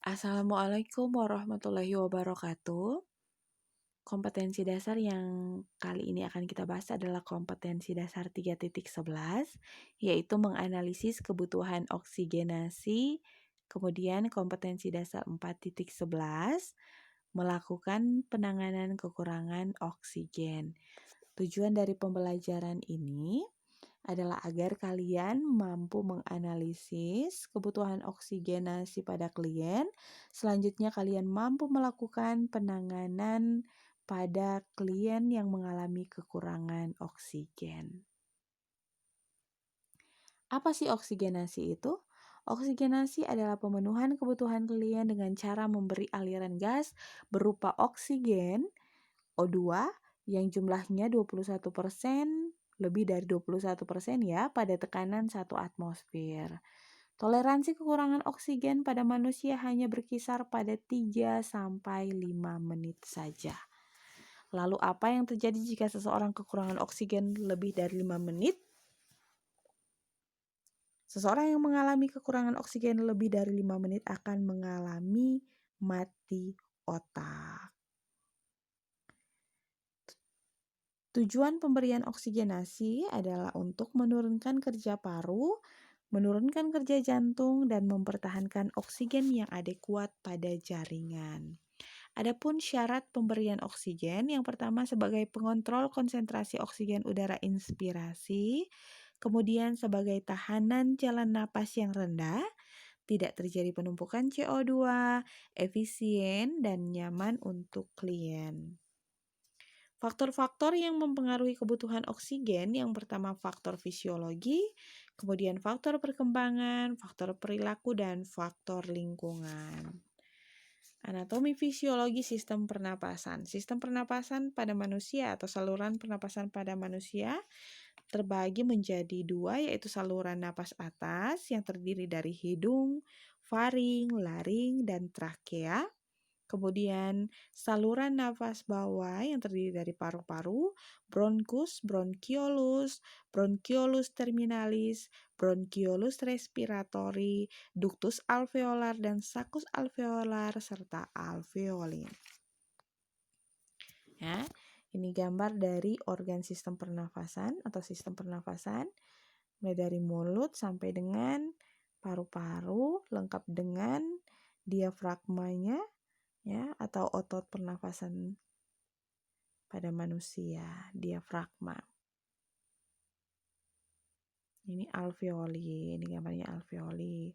Assalamualaikum warahmatullahi wabarakatuh. Kompetensi dasar yang kali ini akan kita bahas adalah kompetensi dasar 3.11, yaitu menganalisis kebutuhan oksigenasi. Kemudian kompetensi dasar 4.11, melakukan penanganan kekurangan oksigen. Tujuan dari pembelajaran ini adalah agar kalian mampu menganalisis kebutuhan oksigenasi pada klien. Selanjutnya kalian mampu melakukan penanganan pada klien yang mengalami kekurangan oksigen. Apa sih oksigenasi itu? Oksigenasi adalah pemenuhan kebutuhan klien dengan cara memberi aliran gas berupa oksigen O2 yang jumlahnya 21%, lebih dari 21% ya, pada tekanan 1 atmosfer. Toleransi kekurangan oksigen pada manusia hanya berkisar pada 3-5 menit saja. Lalu apa yang terjadi jika seseorang kekurangan oksigen lebih dari 5 menit? Seseorang yang mengalami kekurangan oksigen lebih dari 5 menit akan mengalami mati otak. Tujuan pemberian oksigenasi adalah untuk menurunkan kerja paru, menurunkan kerja jantung, dan mempertahankan oksigen yang adekuat pada jaringan. Adapun syarat pemberian oksigen, yang pertama sebagai pengontrol konsentrasi oksigen udara inspirasi, kemudian sebagai tahanan jalan napas yang rendah, tidak terjadi penumpukan CO2, efisien, dan nyaman untuk klien. Faktor-faktor yang mempengaruhi kebutuhan oksigen, yang pertama faktor fisiologi, kemudian faktor perkembangan, faktor perilaku, dan faktor lingkungan. Anatomi fisiologi sistem pernapasan. Sistem pernapasan pada manusia atau saluran pernapasan pada manusia terbagi menjadi dua, yaitu saluran napas atas yang terdiri dari hidung, faring, laring, dan trakea. Kemudian saluran nafas bawah yang terdiri dari paru-paru, bronkus, bronkiolus terminalis, bronkiolus respiratori, ductus alveolar, dan saccus alveolar, serta alveoli. Ya, ini gambar dari organ sistem pernafasan atau sistem pernafasan, mulai dari mulut sampai dengan paru-paru, lengkap dengan diafragmanya, ya, atau otot pernafasan pada manusia, diafragma. Ini alveoli, ini gambarnya alveoli.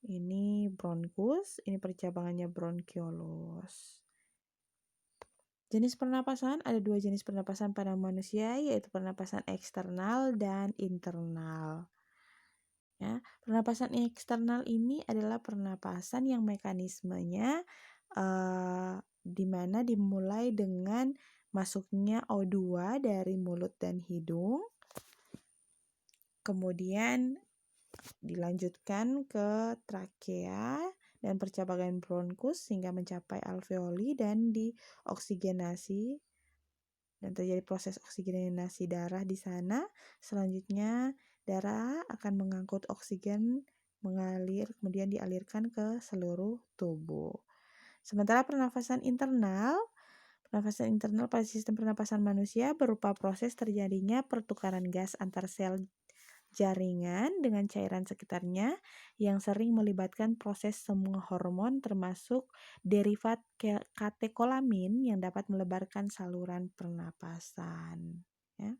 Ini bronkus, ini percabangannya bronkiolus. Jenis pernapasan, ada dua jenis pernapasan pada manusia, yaitu pernapasan eksternal dan internal. Ya, pernapasan eksternal ini adalah pernapasan yang mekanismenya di mana dimulai dengan masuknya O2 dari mulut dan hidung, kemudian dilanjutkan ke trakea dan percabangan bronkus hingga mencapai alveoli dan dioksigenasi dan terjadi proses oksigenasi darah di sana. Selanjutnya darah akan mengangkut oksigen mengalir, kemudian dialirkan ke seluruh tubuh. Sementara pernafasan internal pada sistem pernapasan manusia berupa proses terjadinya pertukaran gas antar sel jaringan dengan cairan sekitarnya yang sering melibatkan proses semua hormon termasuk derivat katekolamin yang dapat melebarkan saluran pernapasan. Ya.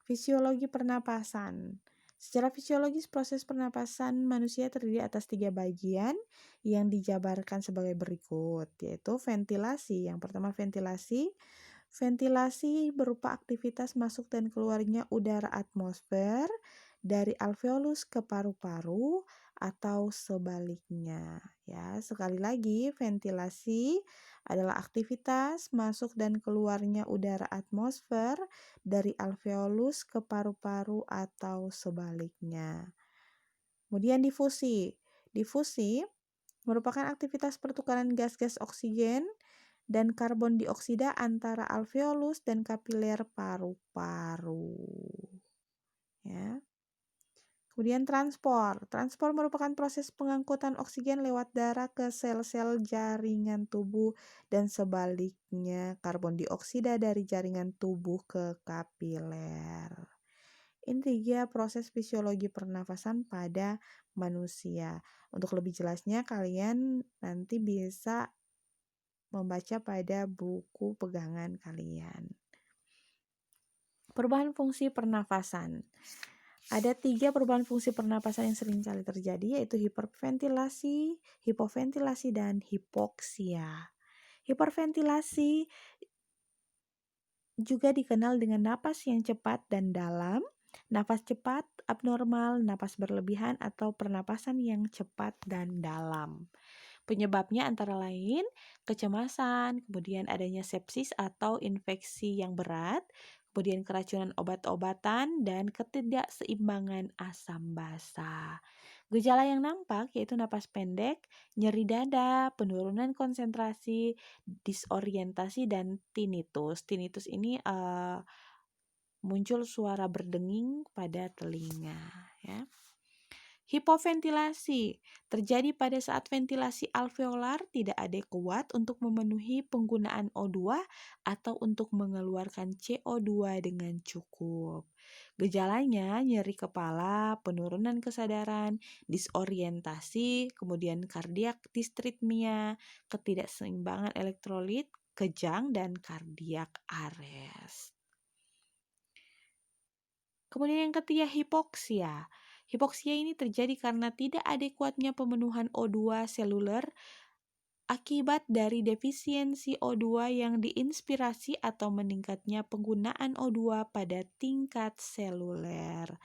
Fisiologi pernapasan. Secara fisiologis, proses pernapasan manusia terdiri atas 3 bagian yang dijabarkan sebagai berikut, yaitu ventilasi. Yang pertama ventilasi. Ventilasi berupa aktivitas masuk dan keluarnya udara atmosfer dari alveolus ke paru-paru atau sebaliknya. Ya, sekali lagi, ventilasi adalah aktivitas masuk dan keluarnya udara atmosfer dari alveolus ke paru-paru atau sebaliknya. Kemudian difusi. Difusi merupakan aktivitas pertukaran gas-gas oksigen dan karbon dioksida antara alveolus dan kapiler paru-paru. Ya. Kemudian transport. Transport merupakan proses pengangkutan oksigen lewat darah ke sel-sel jaringan tubuh dan sebaliknya karbon dioksida dari jaringan tubuh ke kapiler. Ini 3 proses fisiologi pernafasan pada manusia. Untuk lebih jelasnya kalian nanti bisa membaca pada buku pegangan kalian. Perubahan fungsi pernafasan. Ada 3 perubahan fungsi pernapasan yang sering kali terjadi, yaitu hiperventilasi, hipoventilasi, dan hipoksia. Hiperventilasi juga dikenal dengan napas yang cepat dan dalam, napas cepat, abnormal, napas berlebihan, atau pernapasan yang cepat dan dalam. Penyebabnya antara lain kecemasan, kemudian adanya sepsis atau infeksi yang berat, kemudian keracunan obat-obatan, dan ketidakseimbangan asam basa. Gejala yang nampak yaitu napas pendek, nyeri dada, penurunan konsentrasi, disorientasi, dan tinnitus. Tinnitus ini muncul suara berdenging pada telinga, ya. Hipoventilasi terjadi pada saat ventilasi alveolar tidak adekuat untuk memenuhi penggunaan O2 atau untuk mengeluarkan CO2 dengan cukup. Gejalanya nyeri kepala, penurunan kesadaran, disorientasi, kemudian kardiak distritmia, ketidakseimbangan elektrolit, kejang, dan kardiak arrest. Kemudian yang ketiga hipoksia. Hipoksia ini terjadi karena tidak adekuatnya pemenuhan O2 seluler akibat dari defisiensi O2 yang diinspirasi atau meningkatnya penggunaan O2 pada tingkat seluler.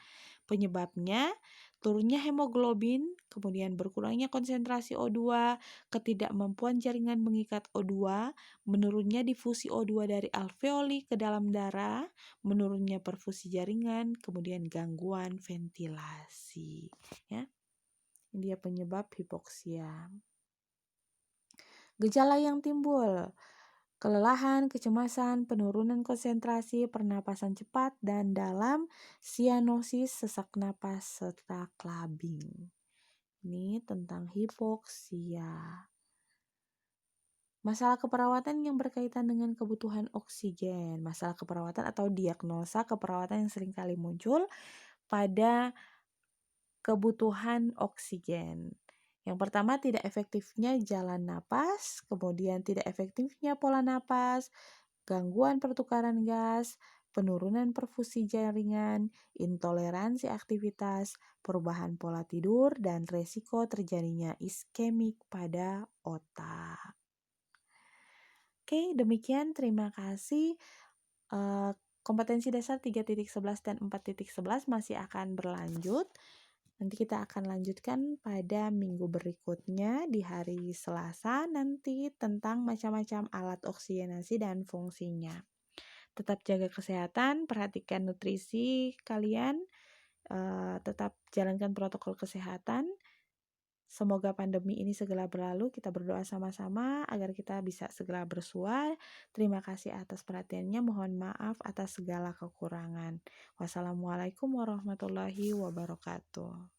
Penyebabnya turunnya hemoglobin, kemudian berkurangnya konsentrasi O2, ketidakmampuan jaringan mengikat O2, menurunnya difusi O2 dari alveoli ke dalam darah, menurunnya perfusi jaringan, kemudian gangguan ventilasi. Ya, ini dia penyebab hipoksia. Gejala yang timbul: kelelahan, kecemasan, penurunan konsentrasi, pernapasan cepat dan dalam, sianosis, sesak napas, serta clubbing. Ini tentang hipoksia. Masalah keperawatan yang berkaitan dengan kebutuhan oksigen. Masalah keperawatan atau diagnosa keperawatan yang sering kali muncul pada kebutuhan oksigen. Yang pertama, tidak efektifnya jalan napas, kemudian tidak efektifnya pola napas, gangguan pertukaran gas, penurunan perfusi jaringan, intoleransi aktivitas, perubahan pola tidur, dan resiko terjadinya iskemik pada otak. Oke, demikian. Terima kasih. Kompetensi dasar 3.11 dan 4.11 masih akan berlanjut. Nanti kita akan lanjutkan pada minggu berikutnya di hari Selasa nanti tentang macam-macam alat oksigenasi dan fungsinya. Tetap jaga kesehatan, perhatikan nutrisi kalian, tetap jalankan protokol kesehatan. Semoga pandemi ini segera berlalu. Kita berdoa sama-sama agar kita bisa segera bersua. Terima kasih atas perhatiannya. Mohon maaf atas segala kekurangan. Wassalamualaikum warahmatullahi wabarakatuh.